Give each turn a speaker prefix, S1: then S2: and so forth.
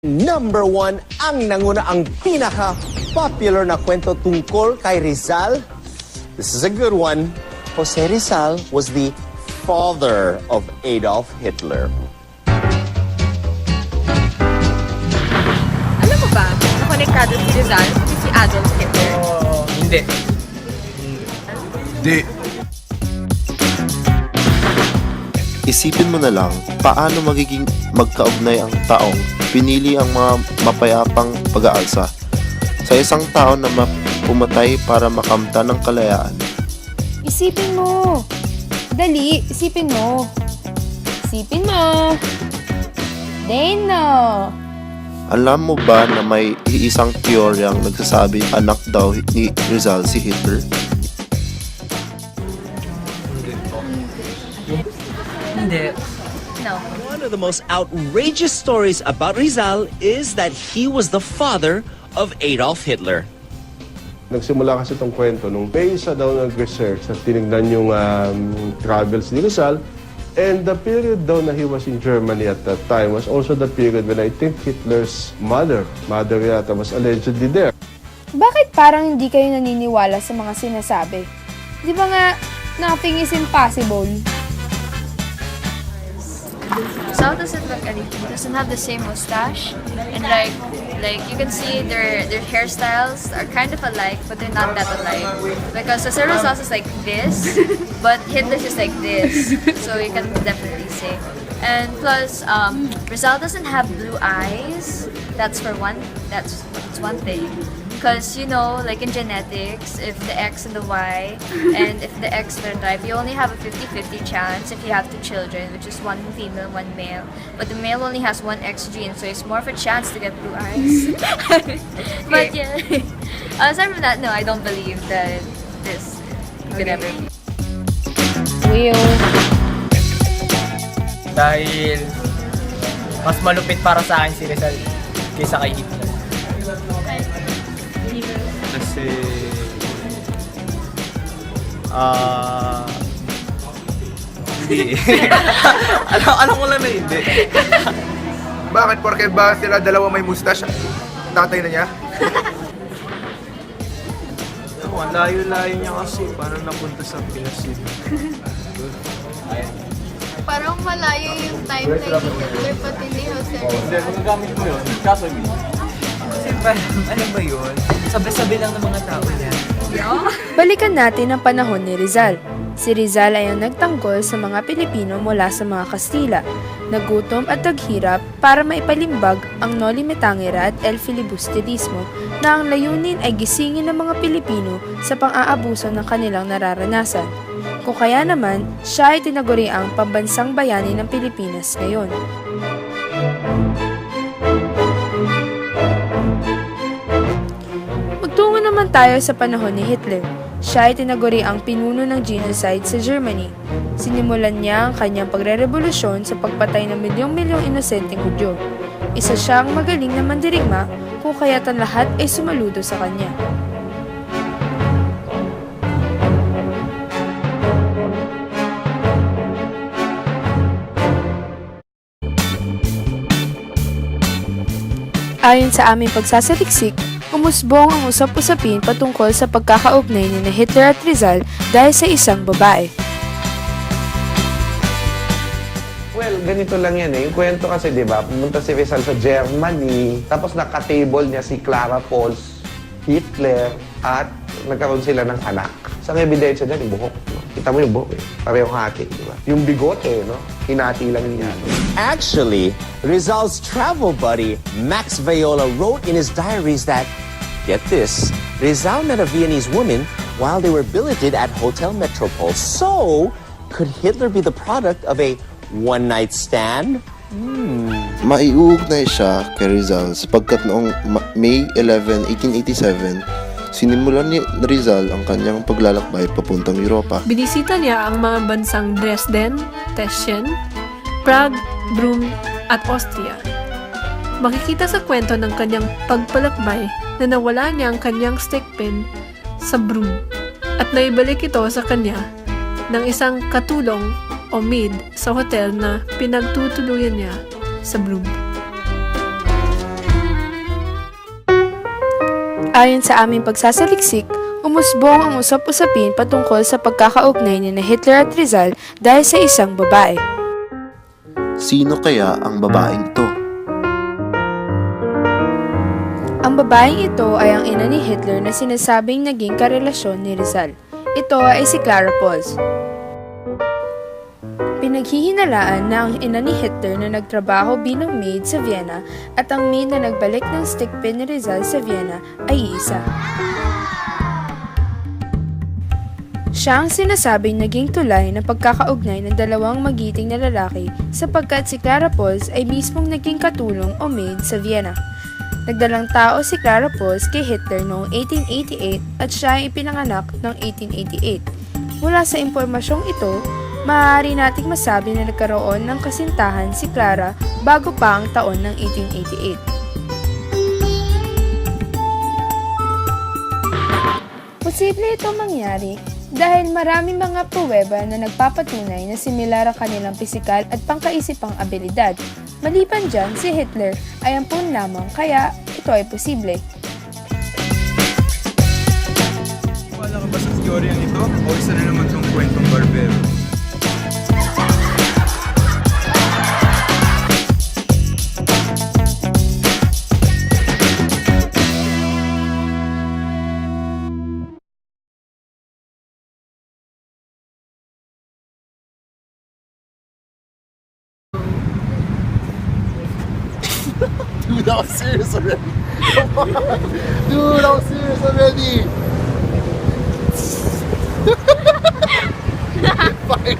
S1: Number 1, ang nanguna ang pinaka-popular na kwento tungkol kay Rizal. This is a good one. Jose Rizal was the father of Adolf Hitler.
S2: Alam mo ba, nakonektado si Rizal kasi si Adolf Hitler?
S3: Hindi.
S4: Di. Isipin mo na lang, paano magiging magkaugnay ang taong pinili ang mga mapayapang pag-aalsa sa isang tao na pumatay para makamtan ng kalayaan.
S5: Isipin mo. Dali, isipin mo. Isipin mo. Deno.
S4: Alam mo ba na may iisang teoryang nagsasabi anak daw ni Rizal si Hitler?
S3: Hindi.
S2: No.
S1: One of the most outrageous stories about Rizal is that he was the father of Adolf Hitler.
S6: Nagsimula kasi itong kwento nung may isa daw nag-research at tinignan yung travels ni Rizal. And the period daw na he was in Germany at that time was also the period when I think Hitler's mother yata, was allegedly there.
S5: Bakit parang hindi kayo naniniwala sa mga sinasabi? Di ba nga, nothing is impossible?
S2: Rizal doesn't look anything. He doesn't have the same mustache, and like you can see their hairstyles are kind of alike, but they're not that alike. Because Jose Rizal's is like this, but Hitler's is like this. So you can definitely say. And plus, Rizal doesn't have blue eyes. That's one thing. Because, you know, like in genetics, if the X and the Y, and if the X are type, you only have a 50-50 chance if you have two children, which is one female, one male. But the male only has one X gene, so it's more of a chance to get blue eyes. But yeah, aside from that, no, I don't believe that this could ever be.
S5: Will.
S3: Dahil mas malupit para sa akin si Rizal kaysa kay Hitler. Kasi hindi. alam ko lang na hindi.
S7: Bakit? Porket ba sila dalawa may mustache? Tatay na niya?
S3: Ang layo-layo niya kasi parang napunta sa Pinas yun.
S8: Parang malayo yung timeline ni Hitler pati ni Jose Rizal.
S3: Hindi, magagamit mo yun. Kaso kasi parang, ano ba yun? Sabi-sabi lang ng mga tao niya.
S5: Balikan natin ang panahon ni Rizal. Si Rizal ay ang nagtanggol sa mga Pilipino mula sa mga Kastila, nagutom at naghirap para maipalimbag ang Noli Me Tangere at El Filibusterismo na ang layunin ay gisingin ng mga Pilipino sa pang-aabuso ng kanilang nararanasan. Kung kaya naman, siya ay tinaguri ang pambansang bayani ng Pilipinas ngayon. Magtungo naman tayo sa panahon ni Hitler. Siya ay tinaguri ang pinuno ng genocide sa Germany. Sinimulan niya ang kanyang pagrerevolusyon sa pagpatay ng milyong-milyong inosenteng Hudyo. Isa siyang magaling na mandirigma kung kaya't ang lahat ay sumaludo sa kanya. Ayon sa aming pagsasaliksik, umusbong ang usap-usapin patungkol sa pagkakaugnay ni Hitler at Rizal dahil sa isang babae.
S9: Well, ganito lang yan eh. Yung kwento kasi, di ba, pumunta si Rizal sa Germany, tapos nakatable niya si Clara Pons, Hitler, at nagkaroon sila ng anak. Sa ebidensya dyan, yung buhok. No? Kita mo yung buhok eh. Parehong hati, di ba? Yung bigote, no? Hinati lang niya.
S1: Actually, Rizal's travel buddy, Max Viola, wrote in his diaries that, get this, Rizal met a Viennese woman while they were billeted at Hotel Metropole. So, could Hitler be the product of a one-night stand?
S4: Maiuugnay siya kay Rizal sapagkat noong May 11, 1887, sinimulan ni Rizal ang kanyang paglalakbay papuntang Europa.
S10: Binisita niya ang mga bansang Dresden, Teschen, Prague, Brüm at Austria. Makikita sa kwento ng kanyang pagpalakbay na nawala niya ang kanyang stick pin sa Brüm at naibalik ito sa kanya ng isang katulong o maid sa hotel na pinagtutuluyan niya sa Brüm.
S5: Ayon sa aming pagsasaliksik, umusbong ang usap-usapin patungkol sa pagkakaugnay ni Hitler at Rizal dahil sa isang babae.
S4: Sino kaya ang babaeng ito?
S5: Ang babaeng ito ay ang ina ni Hitler na sinasabing naging karelasyon ni Rizal. Ito ay si Clara Pons. Pinaghihinalaan na ang ina ni Hitler na nagtrabaho bilang maid sa Vienna at ang maid na nagbalik ng stick pin ni Rizal sa Vienna ay iisa. Siya ang sinasabing naging tulay ng pagkakaugnay ng dalawang magiting na lalaki sapagkat si Clara Pons ay mismong naging katulong o maid sa Vienna. Nagdalang tao si Clara Pons kay Hitler noong 1888 at siya ay ipinanganak noong 1888. Mula sa impormasyong ito, maaari nating masabi na nagkaroon ng kasintahan si Clara bago pa ang taon ng 1888. Posible ito mangyari dahil maraming mga pruweba na nagpapatunay na similar ang kanilang pisikal at pangkaisipang abilidad. Maliban dyan, si Hitler ay ampun lamang kaya ito ay posible.
S7: Wala ka ba sa teorya nito? O isa na naman itong kwentong barbero?
S4: Dude, I was serious already. Dude, I was serious already. Fine.